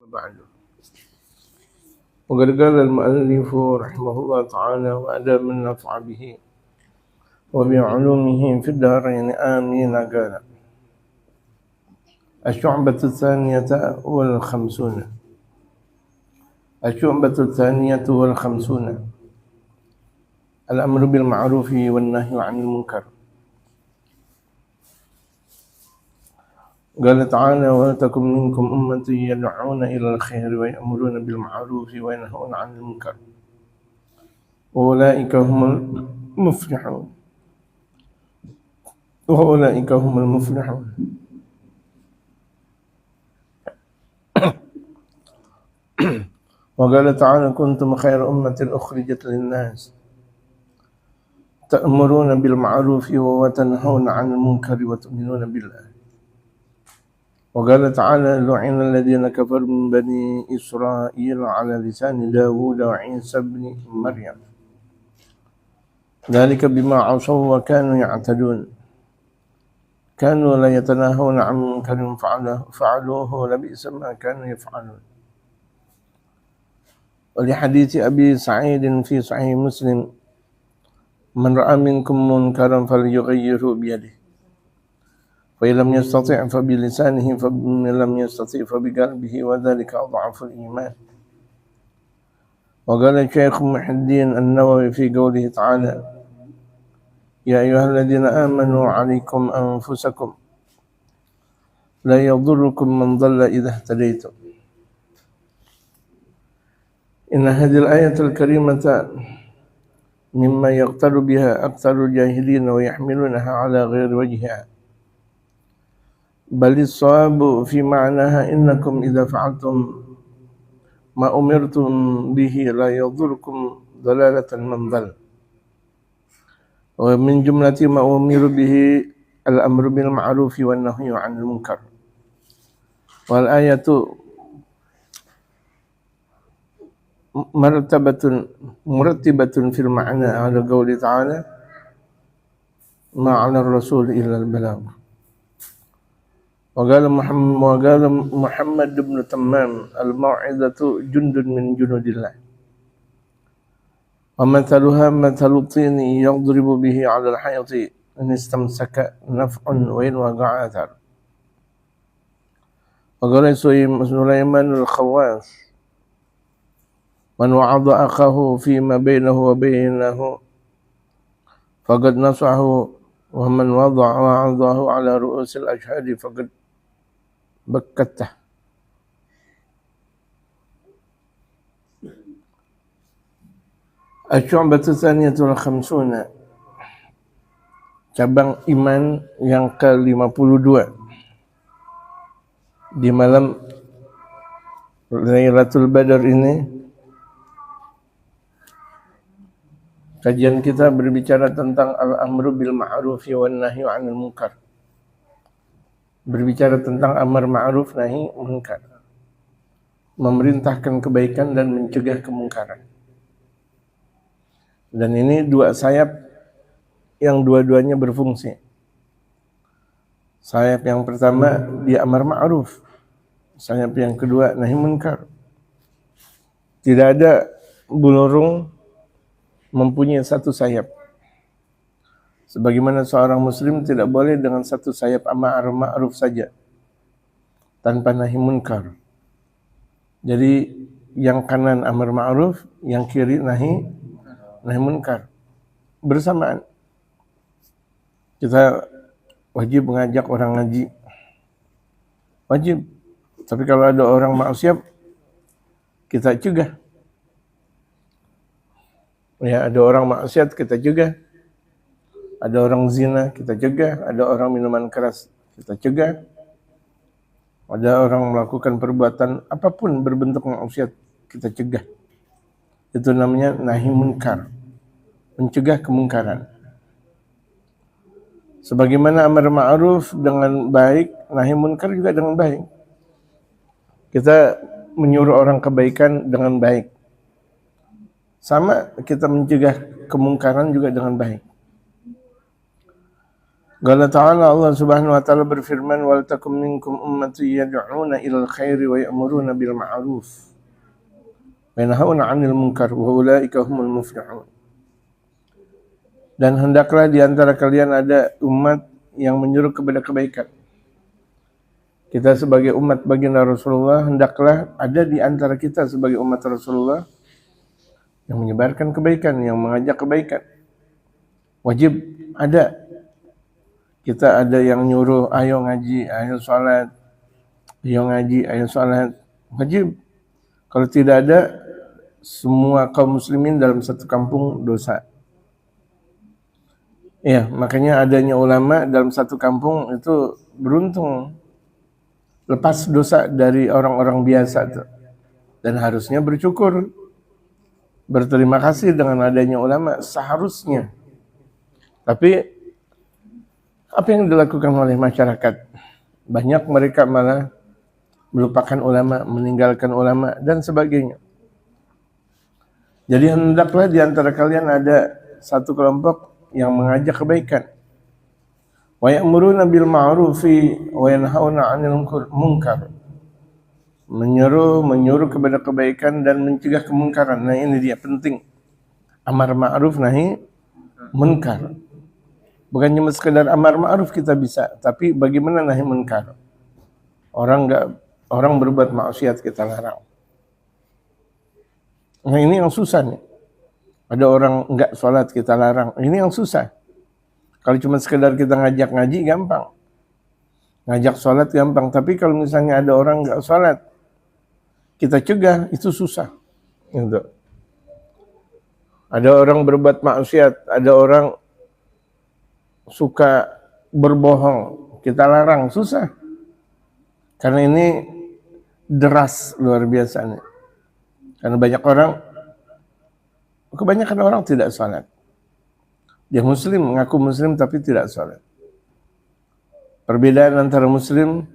بعد وقد قال المؤلف رحمه الله تعالى وأدام النفع به وبعلومه في الدارين آمين. قال الشعبة الثانية والخمسون الأمر بالمعروف والنهي عن المنكر. قال تعالى ولتكن منكم أمة يدعون إلى الخير ويأمرون بالمعروف وينهون عن المنكر وأولئك هم المفلحون وقال تعالى كنتم خير أمة أخرجت للناس تأمرون بالمعروف وتنهون عن المنكر وتؤمنون بالله. وقال تعالى لعن الذين كفروا من بني إسرائيل على لسان داود وعيسى بن مريم ذلك بما عصوا وكانوا يعتدون كانوا لا يتناهون عن منكر فعلوه لبئس ما كانوا يفعلون. ولحديث أبي سعيد في صحيح مسلم من رأى منكم منكرا فليغيره بيده فإن لم يستطع فبلسانه فإن لم يستطع فبقلبه وذلك أضعف الإيمان. وقال الشيخ محي الدين النووي في قوله تعالى يا أيها الذين آمنوا عليكم أنفسكم لا يضركم من ضل إذا اهتديتم. إن هذه الآية الكريمة مما يغتر بها أكثر الجاهلين ويحملونها على غير وجهها، بل الصواب في معناها إنكم إذا فعلتم ما أمرتم به لا يضركم ضلالة من ضل. ومن جملة ما أمر به الأمر بالمعروف والنهي عن المنكر. والآية مرتبة في المعنى على قول تعالى ما على الرسول إلا البلاغ. وقال محمد بن تمام الموعظة جند من جنود الله ومثلها مثل الطين يضرب به على الحيط إن استمسك نفع وإن وقع أثر. وقال سليمان الخواس من وعظ أخاه فيما بينه وبينه فقد نصحه ومن وعظه على رؤوس الأشهاد فقد بكته. الشعبة الثانية والخمسون cabang iman yang ke-52 di malam Lailatul Badar ini. Kajian kita berbicara tentang al-amru bil ma'ruf wan nahyi 'anil munkar. Berbicara tentang amar ma'ruf nahi munkar. Memerintahkan kebaikan dan mencegah kemungkaran. Dan ini dua sayap yang dua-duanya berfungsi. Sayap yang pertama dia amar ma'ruf. Sayap yang kedua nahi munkar. Tidak ada burung mempunyai satu sayap. Sebagaimana seorang muslim tidak boleh dengan satu sayap amar ma'ruf saja tanpa nahi munkar. Jadi yang kanan amar ma'ruf, yang kiri nahi munkar bersamaan. Kita wajib mengajak orang ngaji, wajib. Tapi kalau ada orang maksiat kita cegah. Ya, ada orang maksiat kita cegah. Ada orang zina kita cegah, ada orang minuman keras kita cegah. Ada orang melakukan perbuatan apapun berbentuk maksiat kita cegah. Itu namanya nahi munkar, mencegah kemungkaran. Sebagaimana amar ma'ruf dengan baik, nahi munkar juga dengan baik. Kita menyuruh orang kebaikan dengan baik. Sama kita mencegah kemungkaran juga dengan baik. Qala ta'ala, Allah Subhanahu wa taala berfirman, wal takum minkum ummatun yad'una ilal khairi wa ya'muruna bil ma'ruf wa yanhauna 'anil munkar wa ulaika humul muflihun. Dan hendaklah di antara kalian ada umat yang menyuruh kepada kebaikan. Kita sebagai umat baginda Rasulullah, hendaklah ada di antara kita sebagai umat Rasulullah yang menyebarkan kebaikan, yang mengajak kebaikan. Wajib ada. Kita ada yang nyuruh, ayo ngaji, ayo sholat, ayo ngaji, ayo sholat. Wajib. Kalau tidak ada, semua kaum muslimin dalam satu kampung dosa. Ya, makanya adanya ulama dalam satu kampung itu beruntung. Lepas dosa dari orang-orang biasa tuh. Dan harusnya bersyukur. Berterima kasih dengan adanya ulama seharusnya. Tapi apa yang dilakukan oleh masyarakat? Banyak mereka malah melupakan ulama, meninggalkan ulama dan sebagainya. Jadi hendaklah di antara kalian ada satu kelompok yang mengajak kebaikan. Wa ya'muruna bil ma'rufi wa yanhauna 'anil munkar. Menyuruh kepada kebaikan dan mencegah kemungkaran. Nah, ini dia penting. Amar ma'ruf nahi munkar. Bukan cuma sekedar amar ma'ruf kita bisa, tapi bagaimana nahi munkar. Orang berbuat maksiat kita larang. Nah, ini yang susah nih. Ada orang enggak sholat kita larang. Ini yang susah. Kalau cuma sekedar kita ngajak ngaji gampang. Ngajak sholat gampang. Tapi kalau misalnya ada orang enggak sholat, kita cegah, itu susah. Gitu. Ada orang berbuat maksiat, ada orang suka berbohong, kita larang, susah. Karena ini deras luar biasa nih. Karena kebanyakan orang tidak sholat. Dia muslim, mengaku muslim tapi tidak sholat. Perbedaan antara muslim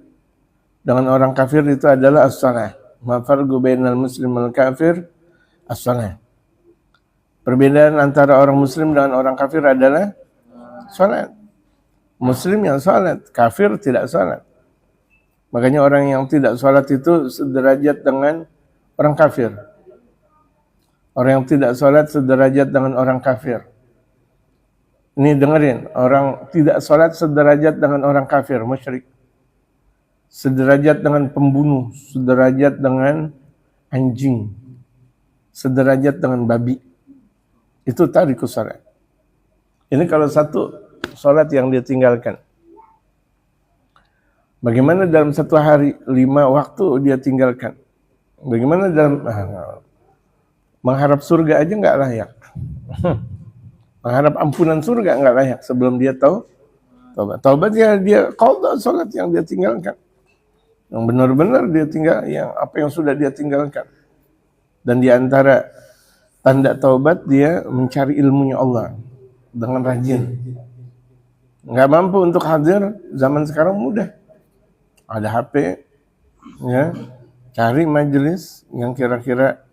dengan orang kafir itu adalah as-shalah. Ma farqu bainal muslim wal kafir as-shalah. Perbedaan antara orang muslim dengan orang kafir adalah sholat. Muslim yang sholat, kafir tidak sholat. Makanya orang yang tidak sholat itu sederajat dengan orang kafir. Orang yang tidak sholat sederajat dengan orang kafir. Ini dengerin, orang tidak sholat sederajat dengan orang kafir, musyrik. Sederajat dengan pembunuh, sederajat dengan anjing, sederajat dengan babi. Itu tarikus sholat. Ini kalau satu sholat yang dia tinggalkan. Bagaimana dalam satu hari 5 waktu dia tinggalkan? Bagaimana dalam mengharap surga aja nggak layak. Mengharap ampunan surga nggak layak sebelum dia tahu taubat. Taubat ya dia qada sholat yang dia tinggalkan. Yang benar-benar dia tinggal yang apa yang sudah dia tinggalkan. Dan di antara tanda taubat dia mencari ilmunya Allah dengan rajin. Nggak mampu untuk hadir zaman sekarang mudah. Ada HP, ya, cari majelis yang kira-kira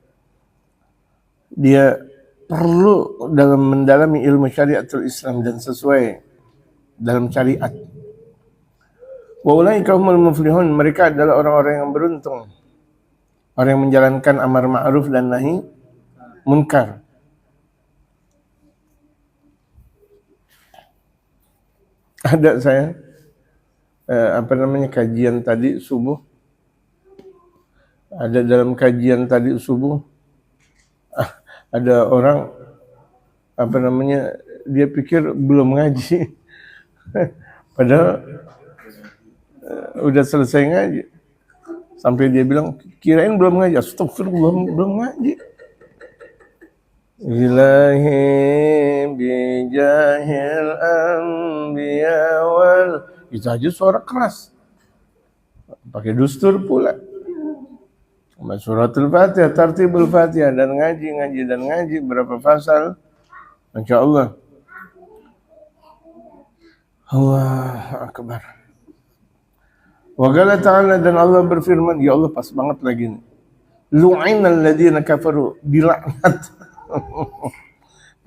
dia perlu dalam mendalami ilmu syariatul Islam dan sesuai dalam syariat. Wa ulaika humul muflihun, mereka adalah orang-orang yang beruntung. Orang yang menjalankan amar ma'ruf dan nahi munkar. Ada saya kajian tadi subuh. Ada dalam kajian tadi subuh ada orang dia pikir belum ngaji. Padahal udah selesai ngaji. Sampai dia bilang, kirain belum ngaji. Astagfirullah, belum ngaji. Ilahi bijahil anbiya wal. Itu aja suara keras. Pakai dustur pula. Suratul Fatihah, tartibul Fatihah, dan ngaji berapa fasal. Masya Allah. Allah Akbar. Wa qala ta'ala, dan Allah berfirman, ya Allah pas banget lagi nih. Lu'inal ladzina kafaru, dilaknat.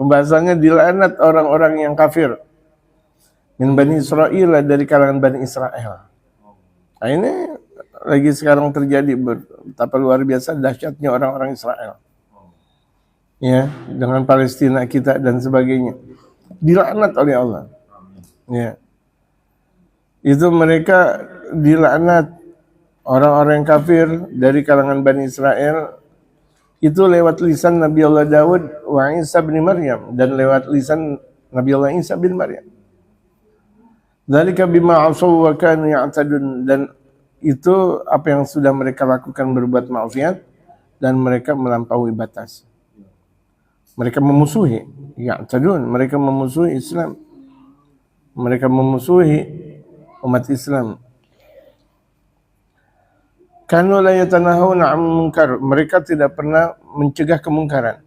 Pembahasannya dilaknat orang-orang yang kafir. Min Bani Israel, dari kalangan Bani Israel. Nah, ini lagi sekarang terjadi, betapa luar biasa dahsyatnya orang-orang Israel. Ya, dengan Palestina kita dan sebagainya. Dilaknat oleh Allah. Ya. Itu mereka dilaknat, orang-orang kafir dari kalangan Bani Israel itu lewat lisan Nabi Allah Daud wa Isa bin Maryam, dan lewat lisan Nabi Allah Isa bin Maryam. Dzalika bima asaw wa kanu ya'tadun, dan itu apa yang sudah mereka lakukan, berbuat maksiat dan mereka melampaui batas. Mereka memusuhi, ya'tadun, mereka memusuhi Islam. Mereka memusuhi umat Islam. Kanu la yatanahuna 'an munkar, mereka tidak pernah mencegah kemungkaran.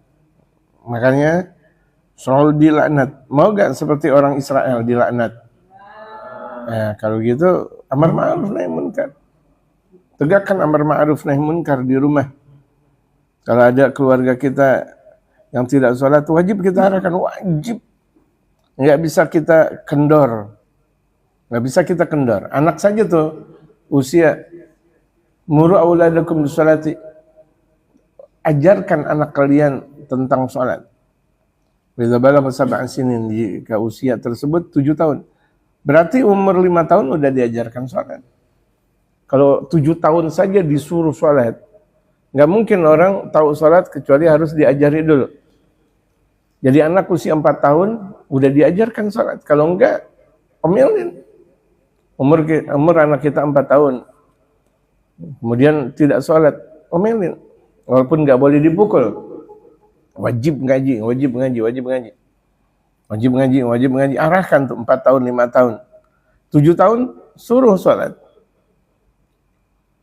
Makanya selalu dilaknat. Mau gak seperti orang Israel dilaknat? Nah, kalau gitu amar ma'ruf nahi munkar. Tegakkan amar ma'ruf nahi munkar di rumah. Kalau ada keluarga kita yang tidak sholat, wajib kita arahkan, wajib. Nggak bisa kita kendor. Nggak bisa kita kendor. Anak saja tuh usia, muru auladakum bisolati, ajarkan anak kalian tentang sholat. Bila balagha sab'an sinin, jika usia tersebut 7 tahun. Berarti umur 5 tahun udah diajarkan sholat. Kalau 7 tahun saja disuruh sholat, nggak mungkin orang tahu sholat kecuali harus diajari dulu. Jadi anak usia 4 tahun udah diajarkan sholat. Kalau enggak, omelin. Umur anak kita 4 tahun, kemudian tidak sholat, omelin. Walaupun nggak boleh dipukul. Wajib ngaji, wajib ngaji, wajib ngaji. Wajib ngaji, wajib ngaji. Arahkan tuh 4 tahun, 5 tahun. 7 tahun, suruh sholat.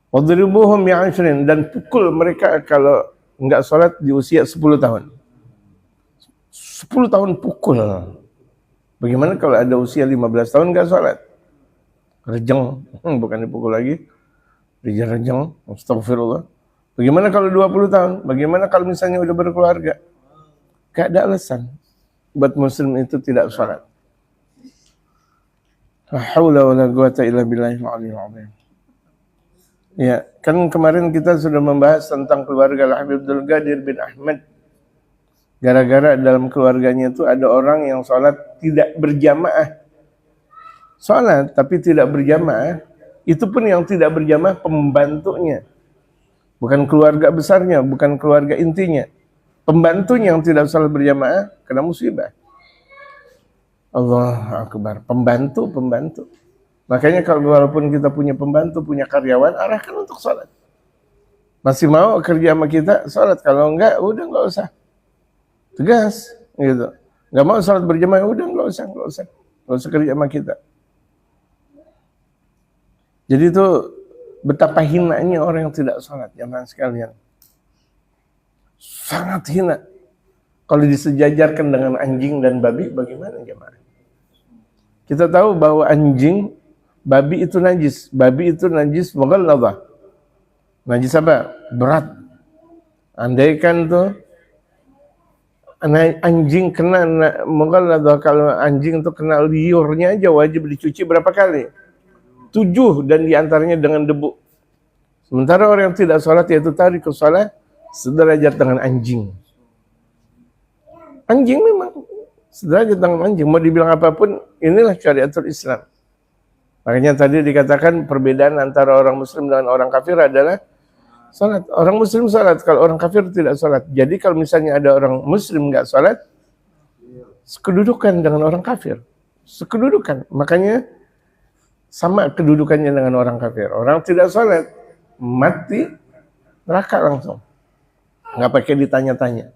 Wadribuhum bi'ashrin, dan pukul mereka kalau nggak sholat di usia 10 tahun. 10 tahun pukul. Bagaimana kalau ada usia 15 tahun nggak sholat? Rejeng, bukan dipukul lagi. Rejeng, astagfirullah. Bagaimana kalau 20 tahun? Bagaimana kalau misalnya udah berkeluarga? Gak ada alasan buat muslim itu tidak sholat. La haula wala quwata illa billahil aliyyil azim. Ya, kan kemarin kita sudah membahas tentang keluarga Habib Abdul Qadir bin Ahmad. Gara-gara dalam keluarganya itu ada orang yang sholat tidak berjamaah. Sholat tapi tidak berjamaah, itu pun yang tidak berjamaah pembantunya. Bukan keluarga besarnya, bukan keluarga intinya. Pembantunya yang tidak sholat berjamaah kena musibah. Allahu Akbar. Pembantu. Makanya kalau walaupun kita punya pembantu, punya karyawan, arahkan untuk sholat. Masih mau kerja sama kita, sholat. Kalau enggak, udah enggak usah. Tegas, gitu. Enggak mau sholat berjamaah, udah enggak usah kerja sama kita. Jadi itu betapa hinanya orang yang tidak sholat, jamaah sekalian. Sangat hina. Kalau disejajarkan dengan anjing dan babi, bagaimana jamaah? Kita tahu bahwa anjing, babi itu najis. Babi itu najis mughalladhah. Najis apa? Berat. Andaikan tuh anjing kena mughalladhah, kalau anjing itu kena liurnya aja wajib dicuci berapa kali? 7, dan diantaranya dengan debu. Sementara orang yang tidak sholat, yaitu tarikus sholat, sederajat dengan anjing. Anjing memang sederajat dengan anjing. Mau dibilang apapun, inilah syariatul Islam. Makanya tadi dikatakan perbedaan antara orang muslim dengan orang kafir adalah sholat. Orang muslim sholat, kalau orang kafir tidak sholat. Jadi kalau misalnya ada orang muslim nggak sholat, sekedudukan dengan orang kafir. Sekedudukan. Makanya sama kedudukannya dengan orang kafir. Orang tidak sholat, mati, neraka langsung. Nggak pakai ditanya-tanya.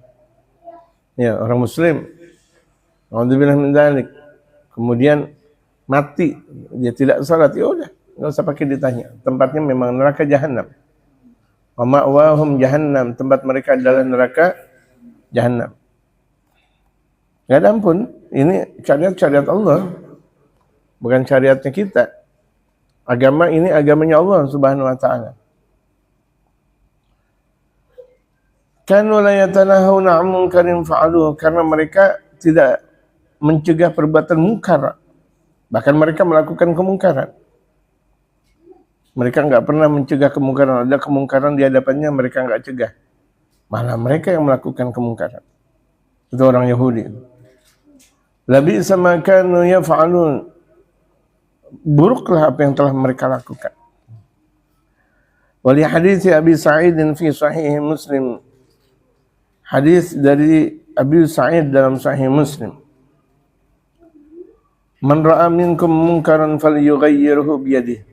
Ya, orang muslim, alhamdulillah min dzalik, kemudian mati, dia tidak sholat, ya udah, nggak usah pakai ditanya. Tempatnya memang neraka jahanam. Wa ma'wahum jahannam, tempat mereka adalah neraka jahanam. Nggak ada ampun. Ini syariat Allah, bukan syariatnya kita. Agama ini agamanya Allah Subhanahu wa taala. Kanu la yatanahuna 'an munkarin fa'aluhu, karena mereka tidak mencegah perbuatan mungkar. Bahkan mereka melakukan kemungkaran. Mereka nggak pernah mencegah kemungkaran. Ada kemungkaran di hadapannya mereka nggak cegah. Malah mereka yang melakukan kemungkaran. Itu orang Yahudi. Labisa ma kanu yaf'alun. Buruklah apa yang telah mereka lakukan. Wali hadis Abi Sa'id fi Sahih Muslim. Hadis dari Abi Sa'id dalam Sahih Muslim. Man ra'a minkum munkaran falyughayyirhu biyadihi.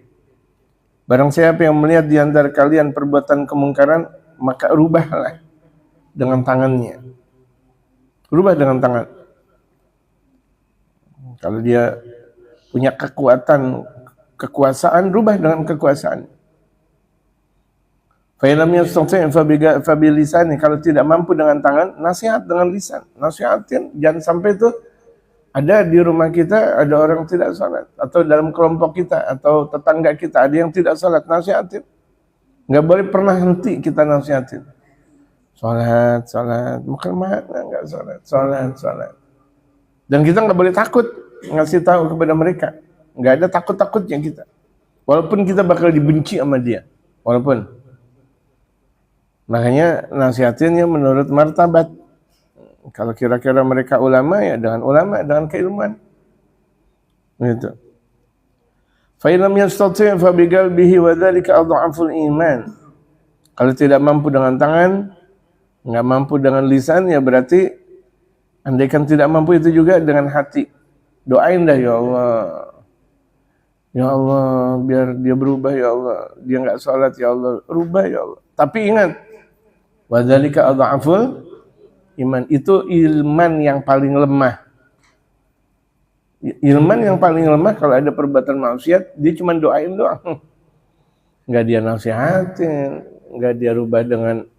Barang siapa yang melihat di antara kalian perbuatan kemungkaran, maka rubahlah dengan tangannya. Rubah dengan tangan. Kalau dia punya kekuasaan, rubah dengan kekuasaan. Fa in lam yastati' fa bi lisani. Kalau tidak mampu dengan tangan, nasihat dengan lisan. Nasihatin, jangan sampai itu ada di rumah kita ada orang tidak salat, atau dalam kelompok kita atau tetangga kita ada yang tidak salat, nasihatin. Enggak boleh pernah henti kita nasihatin. Salat, bukan mana enggak salat. Dan kita enggak boleh takut ngasih tahu kepada mereka. Enggak ada takut-takutnya kita. Walaupun kita bakal dibenci sama dia. Walaupun. Makanya nasihatinnya menurut martabat. Kalau kira-kira mereka ulama, ya dengan keilmuan. Gitu. Fa in lam yastati' fa bi qalbihi wa dzalika adhaful iman. Kalau tidak mampu dengan tangan, enggak mampu dengan lisan, ya berarti andaikan tidak mampu itu juga dengan hati. Doain dah, ya Allah. Ya Allah, biar dia berubah, ya Allah. Dia enggak salat, ya Allah. Rubah, ya Allah. Tapi ingat, wa dzalika adhaful iman. Itu ilman yang paling lemah. Ilman yang paling lemah kalau ada perbuatan maksiat, dia cuma doain doang. Enggak dia nasihatin, enggak dia rubah dengan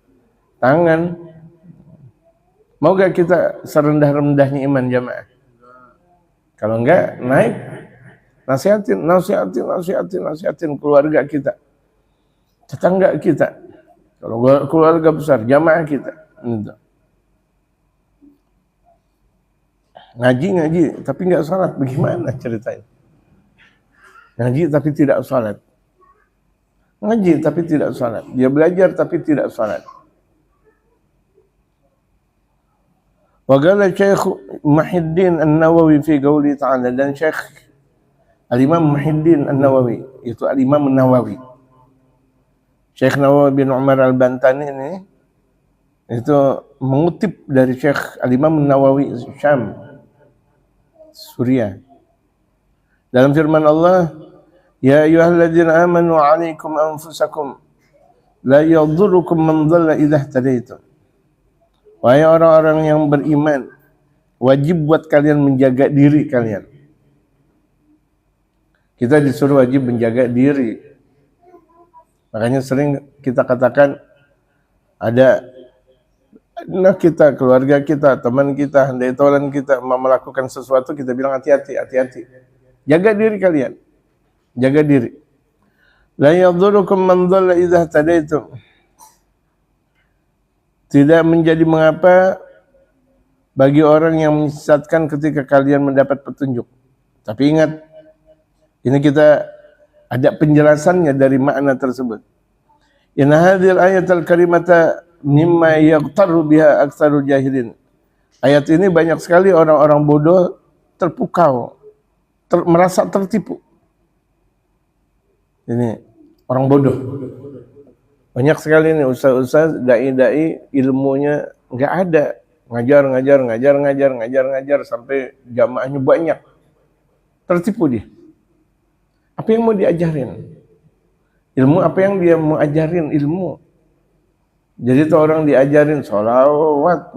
tangan. Mau gak kita serendah-rendahnya iman jamaah? Kalau enggak, naik. Nasihatin keluarga kita. Tetangga kita. Kalau keluarga besar, jamaah kita. Gitu. Ngaji, tapi nggak sholat, bagaimana ceritanya? Ngaji tapi tidak sholat. Ngaji tapi tidak sholat. Dia belajar tapi tidak sholat. Wa qala Syekh Muhyiddin An-Nawawi fi qouli ta'ala, dan Syekh Al-Imam Muhyiddin An-Nawawi, itu Al-Imam An-Nawawi. Syekh Nawawi bin Umar Al-Bantani ini itu mengutip dari Syekh Al-Imam An-Nawawi Syam, Suriah. Dalam firman Allah, ya ayyuhalladzina amanu 'alaikum anfusakum la yadhurrukum man dhalla idza ihtadaitum. Wahai orang-orang yang beriman, wajib buat kalian menjaga diri kalian. Kita disuruh wajib menjaga diri. Makanya sering kita katakan ada nah kita, keluarga kita, teman kita, handai tolan kita mau melakukan sesuatu, kita bilang hati-hati. Jaga diri kalian. Jaga diri. La yadhurukum man dhalla idza ihtadaitum. Tidak menjadi mengapa bagi orang yang menyesatkan ketika kalian mendapat petunjuk. Tapi ingat, ini kita ada penjelasannya dari makna tersebut. Inna hadhil ayatal karimata mimma yaghtarru biha aktsarul jahilin. Ayat ini banyak sekali orang-orang bodoh terpukau, merasa tertipu. Ini orang bodoh. Banyak sekali nih ustaz-ustaz, dai-dai, ilmunya enggak ada. Ngajar sampai jamaahnya banyak. Tertipu dia. Apa yang mau diajarin? Ilmu apa yang dia mau ajarin? Ilmu. Jadi tuh orang diajarin sholawat,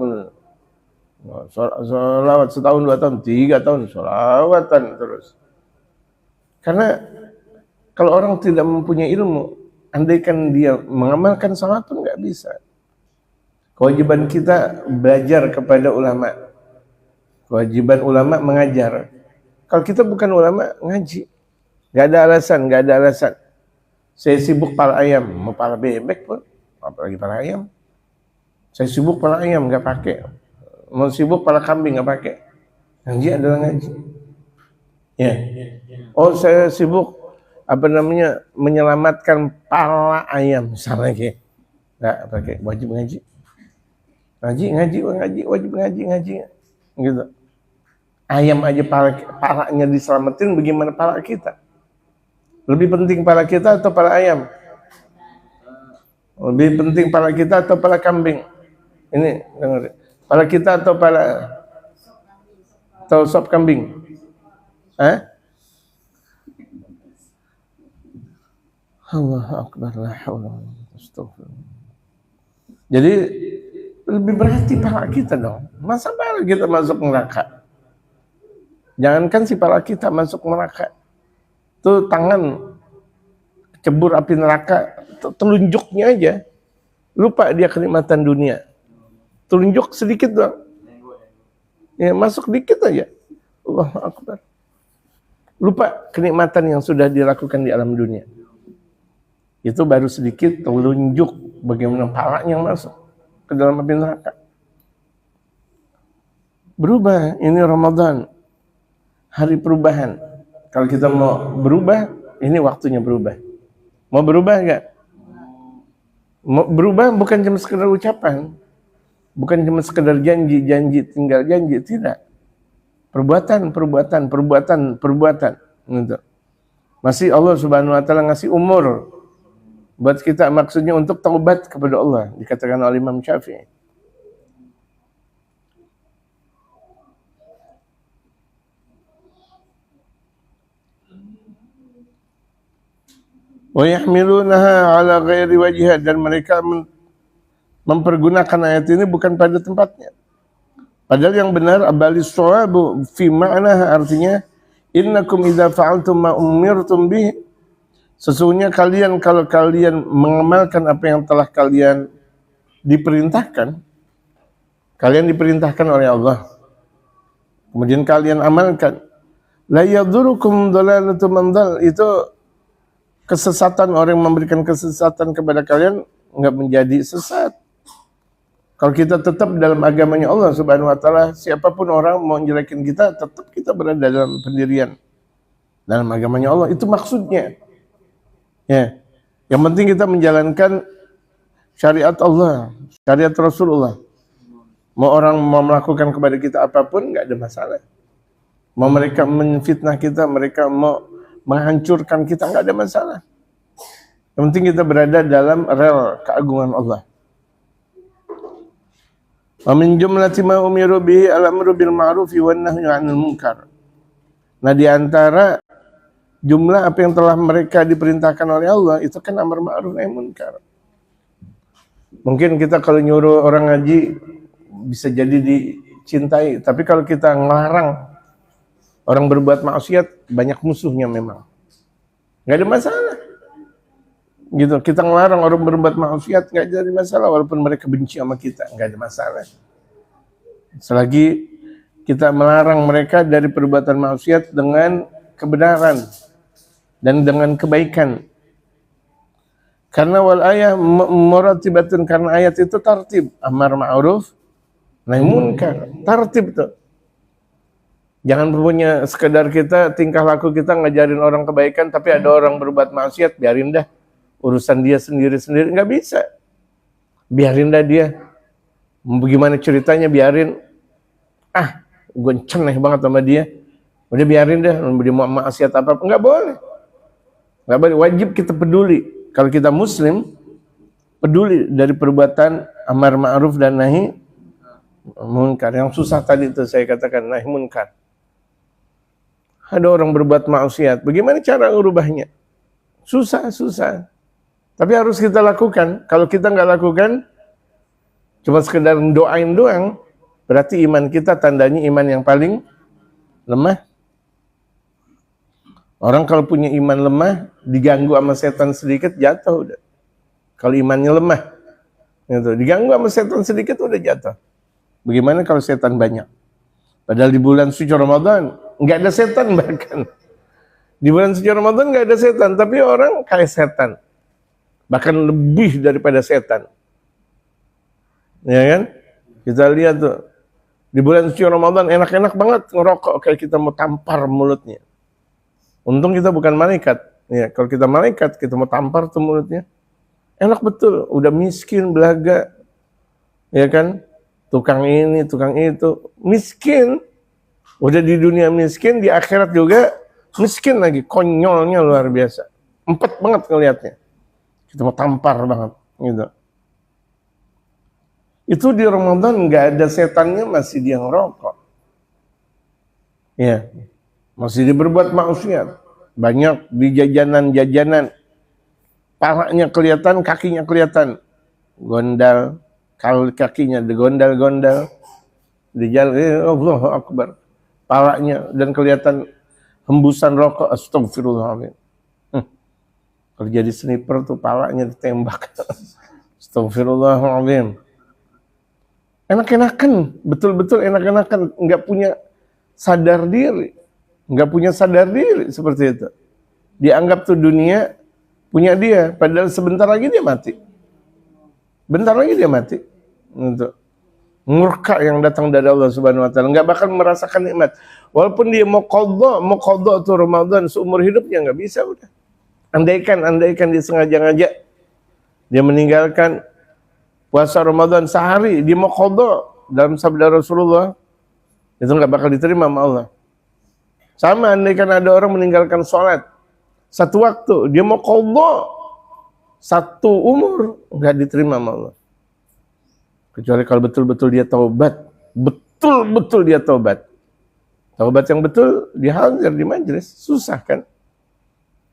sholawat setahun, 2 tahun, 3 tahun, sholawatan terus. Karena kalau orang tidak mempunyai ilmu, andaikan dia mengamalkan sholat pun nggak bisa. Kewajiban kita belajar kepada ulama. Kewajiban ulama mengajar. Kalau kita bukan ulama, ngaji. Nggak ada alasan. Saya sibuk pala ayam, mau pala bebek pun. Apalagi pala ayam. Saya sibuk pala ayam, nggak pakai. Mau sibuk pala kambing, nggak pakai. Ngaji adalah ngaji. Ya. Oh, saya sibuk menyelamatkan pala ayam misalnya kayak. Enggak pakai wajib ngaji. Wajib ngaji. Gitu. Ayam aja palanya diselamatin, bagaimana pala kita? Lebih penting pala kita atau pala ayam? Lebih penting pala kita atau pala kambing? Ini dengar. Pala kita atau sop kambing? Allahu Akbar, la haula wa la quwwata. Jadi lebih berarti pala kita dong. Masa pala kita masuk neraka? Jangankan si pala kita masuk neraka. Tuh tangan cebur api neraka, telunjuknya aja. Lupa dia kenikmatan dunia. Telunjuk sedikit doang. Ya, masuk dikit aja. Allahu Akbar. Lupa kenikmatan yang sudah dilakukan di alam dunia. Itu baru sedikit telunjuk bagaimana palanya masuk ke dalam api neraka. Berubah, ini Ramadan, hari perubahan. Kalau kita mau berubah, ini waktunya berubah. Mau berubah enggak? Mau berubah bukan cuma sekedar ucapan, bukan cuma sekedar janji, tinggal janji, tidak. Perbuatan. Gitu. Masih Allah Subhanahu wa taala ngasih umur buat kita, maksudnya untuk taubat kepada Allah, dikatakan oleh Imam Syafi'i. Wa yahmilunaha ala ghairi wajhiha, dan mereka mempergunakan ayat ini bukan pada tempatnya. Padahal yang benar abalis shawabu fi ma'naha, artinya innakum idza fa'altum ma umirtum bih, sesungguhnya kalian kalau kalian mengamalkan apa yang telah kalian diperintahkan, kalian diperintahkan oleh Allah, kemudian kalian amalkan, la yadurukum dalalatu man dal, itu kesesatan orang yang memberikan kesesatan kepada kalian enggak menjadi sesat. Kalau kita tetap dalam agamanya Allah Subhanahu wa taala, siapapun orang mau menjelekin kita, tetap kita berada dalam pendirian dalam agamanya Allah. Itu maksudnya. Ya. Yang penting kita menjalankan syariat Allah, syariat Rasulullah. Mau orang mau melakukan kepada kita apapun, enggak ada masalah. Mau mereka menfitnah kita, mereka mau menghancurkan kita, enggak ada masalah. Yang penting kita berada dalam rel keagungan Allah. Wa min jumlati ma umiru bihi al-amru bil ma'ruf wan nahyu 'anil munkar. Nah, di antara jumlah apa yang telah mereka diperintahkan oleh Allah itu kan amar ma'ruf nahi munkar. Mungkin kita kalau nyuruh orang ngaji bisa jadi dicintai, tapi kalau kita ngelarang orang berbuat maksiat, banyak musuhnya memang. Enggak ada masalah. Gitu, kita ngelarang orang berbuat maksiat enggak jadi masalah, walaupun mereka benci sama kita, enggak ada masalah. Selagi kita melarang mereka dari perbuatan maksiat dengan kebenaran dan dengan kebaikan. Karena wal ayah muratibatun, karena ayat itu tartib, amar ma'ruf nahi munkar, tartib tuh. Jangan punya sekedar kita tingkah laku kita ngajarin orang kebaikan, tapi ada orang berbuat maksiat, biarin dah, urusan dia sendiri-sendiri. Nggak bisa. Biarin dah dia. Bagaimana ceritanya, biarin. Gue ceneh banget sama dia. Udah biarin dah, dia mau maksiat apa. Nggak boleh. Nggak boleh. Wajib kita peduli. Kalau kita muslim, peduli dari perbuatan amar ma'ruf dan nahi munkar. Yang susah tadi itu saya katakan, nahi munkar. Ada orang berbuat maksiat, bagaimana cara merubahnya? Susah. Tapi harus kita lakukan. Kalau kita nggak lakukan, cuma sekedar doain doang, berarti iman kita tandanya iman yang paling lemah. Orang kalau punya iman lemah, diganggu sama setan sedikit, jatuh udah. Kalau imannya lemah, gitu. Diganggu sama setan sedikit, udah jatuh. Bagaimana kalau setan banyak? Padahal di bulan suci Ramadan, nggak ada setan bahkan. Di bulan suci Ramadan nggak ada setan, tapi orang kayak setan. Bahkan lebih daripada setan. Ya kan? Kita lihat tuh, di bulan suci Ramadan enak-enak banget ngerokok, kayak kita mau tampar mulutnya. Untung kita bukan malaikat. Ya, kalau kita malaikat, kita mau tampar tuh mulutnya. Enak betul, udah miskin, belaga, ya kan? Tukang ini, tukang itu, miskin. Udah di dunia miskin, di akhirat juga miskin lagi. Konyolnya luar biasa. Empet banget ngelihatnya. Kita mau tampar banget, gitu. Itu di Ramadan nggak ada setannya, masih dia ngerokok. Ya, masih dia berbuat maksiat. Banyak di jajanan-jajanan. Palanya kelihatan, kakinya kelihatan. Gondal, kalau kakinya digondal-gondal. Di jalan, Allahu Akbar. Palanya dan kelihatan hembusan rokok. Astagfirullahaladzim. Kalau jadi sniper tuh palanya ditembak. Astagfirullahaladzim. Enak-enakan, betul-betul enak-enakan. Nggak punya sadar diri. Nggak punya sadar diri seperti itu. Dianggap tuh dunia punya dia, padahal sebentar lagi dia mati. Bentar lagi dia mati. Untuk murka yang datang dari Allah Subhanahu wa taala, nggak bakal merasakan nikmat. Walaupun dia mau qadha tuh Ramadan seumur hidupnya, nggak bisa udah. Andaikan dia sengaja-ngaja dia meninggalkan puasa Ramadan sehari, dia mau qadha dalam sabda Rasulullah, itu nggak bakal diterima sama Allah. Sama andaikan ada orang meninggalkan sholat satu waktu, dia mau qadha satu umur, nggak diterima sama Allah. Kecuali kalau betul-betul dia taubat, betul-betul dia taubat. Taubat yang betul, dia hadir di majelis, susah kan?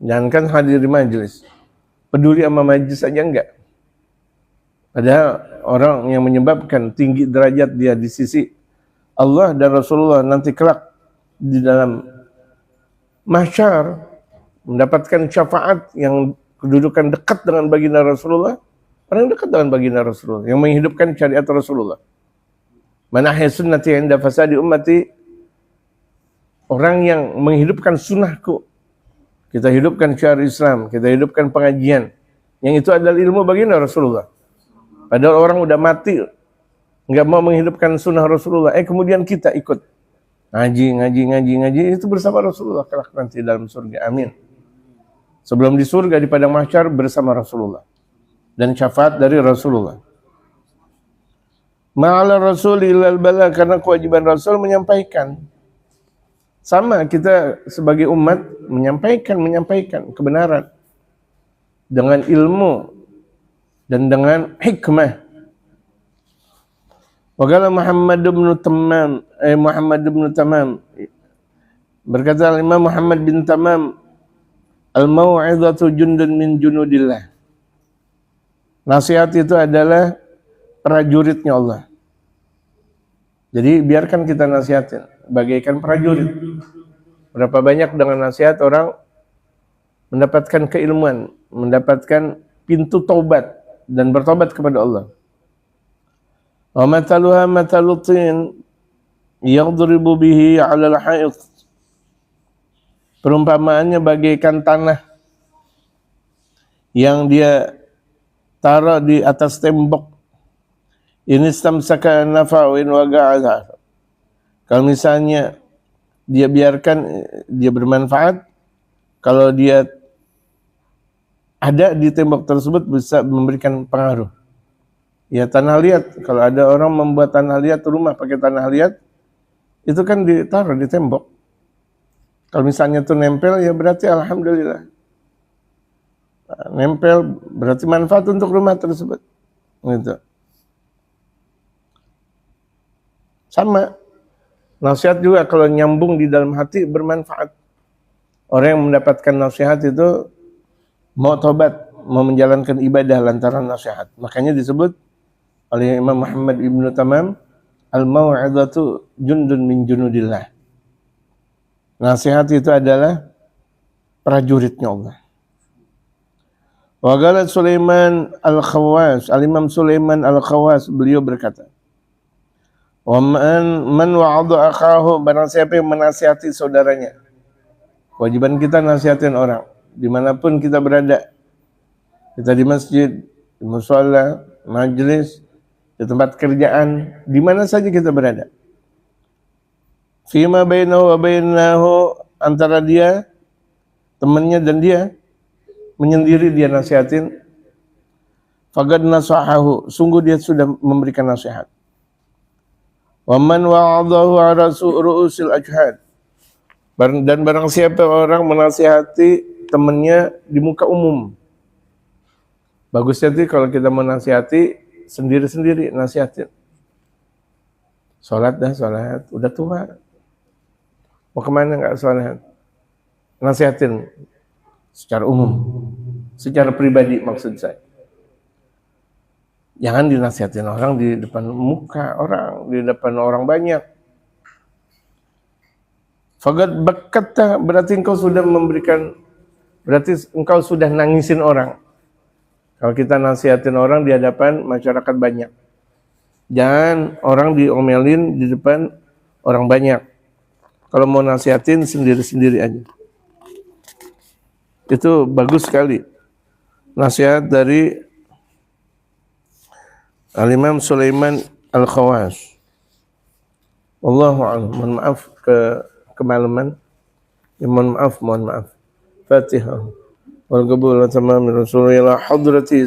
Jangankan hadir di majelis, peduli sama majelis aja enggak. Padahal orang yang menyebabkan tinggi derajat dia di sisi Allah dan Rasulullah nanti kelak di dalam mahsyar mendapatkan syafaat yang kedudukan dekat dengan baginda Rasulullah, orang dekat dengan baginda Rasulullah yang menghidupkan syariat Rasulullah. Man ahya sunnati 'inda fasadi ummati, orang yang menghidupkan sunnahku. Kita hidupkan syariat Islam, kita hidupkan pengajian. Yang itu adalah ilmu baginda Rasulullah. Padahal orang udah mati, nggak mau menghidupkan sunnah Rasulullah. Kemudian kita ikut ngaji, itu bersama Rasulullah kelak nanti dalam surga. Amin. Sebelum di surga di padang mahsyar bersama Rasulullah dan syafaat dari Rasulullah. Ma'ala Rasul ilal bala, karena kewajiban Rasul menyampaikan. Sama kita sebagai umat menyampaikan kebenaran dengan ilmu dan dengan hikmah. Waqala Muhammad bin Tamam, berkata Imam Muhammad bin Tamam, al-mau'izatu jundun min junudillah. Nasihat itu adalah prajuritnya Allah. Jadi biarkan kita nasihatin, bagaikan prajurit. Berapa banyak dengan nasihat orang mendapatkan keilmuan, mendapatkan pintu taubat dan bertobat kepada Allah. Wa mataluha matalutin yadribu bihi 'ala al-ha'id. Perumpamaannya bagaikan tanah yang dia taruh di atas tembok. Ini istamsaka nafa'in wa ga'adha. Kalau misalnya dia biarkan dia bermanfaat, kalau dia ada di tembok tersebut bisa memberikan pengaruh. Ya tanah liat, kalau ada orang membuat tanah liat rumah pakai tanah liat, itu kan ditaruh di tembok. Kalau misalnya itu nempel, ya berarti alhamdulillah. Nempel berarti manfaat untuk rumah tersebut. Gitu. Sama, nasihat juga kalau nyambung di dalam hati bermanfaat. Orang yang mendapatkan nasihat itu mau tobat, mau menjalankan ibadah lantaran nasihat. Makanya disebut oleh Imam Muhammad ibn Tamam, al-mau'izatu jundun min junudillah. Nasihat itu adalah prajuritnya Allah. Wa qala Sulaiman al-Khawas, al-Imam Sulaiman al-Khawas, beliau berkata, wa man wa'adha akhahu, barang siapa yang menasihati saudaranya. Kewajiban kita nasihatin orang dimanapun kita berada. Kita di masjid, di mushola, majlis, di tempat kerjaan, di mana saja kita berada. Fima bainahu wa bainahu, antara dia temannya dan dia menyendiri dia nasihatin, faqad nasahahu, sungguh dia sudah memberikan nasihat. Wa man wa'adahu ala ru'usil ajhad, dan barang siapa orang menasihati temannya di muka umum. Bagusnya sih kalau kita menasihati sendiri-sendiri, nasihatin. Sholat, udah tua. Mau kemana nggak sholat? Nasihatin secara umum, secara pribadi maksud saya. Jangan dinasihatin orang di depan muka orang, di depan orang banyak. Faqad bakkata, berarti engkau sudah memberikan, berarti engkau sudah nangisin orang. Kalau kita nasihatin orang di hadapan masyarakat banyak. Jangan orang diomelin di depan orang banyak. Kalau mau nasihatin sendiri-sendiri aja. Itu bagus sekali. Nasihat dari Al-Imam Sulaiman Al-Khawas. Wallahu a'lam. Mohon maaf kemalaman. Ya, mohon maaf. Fatihah. Wal qabul wa tamam min Rasulillah hadrati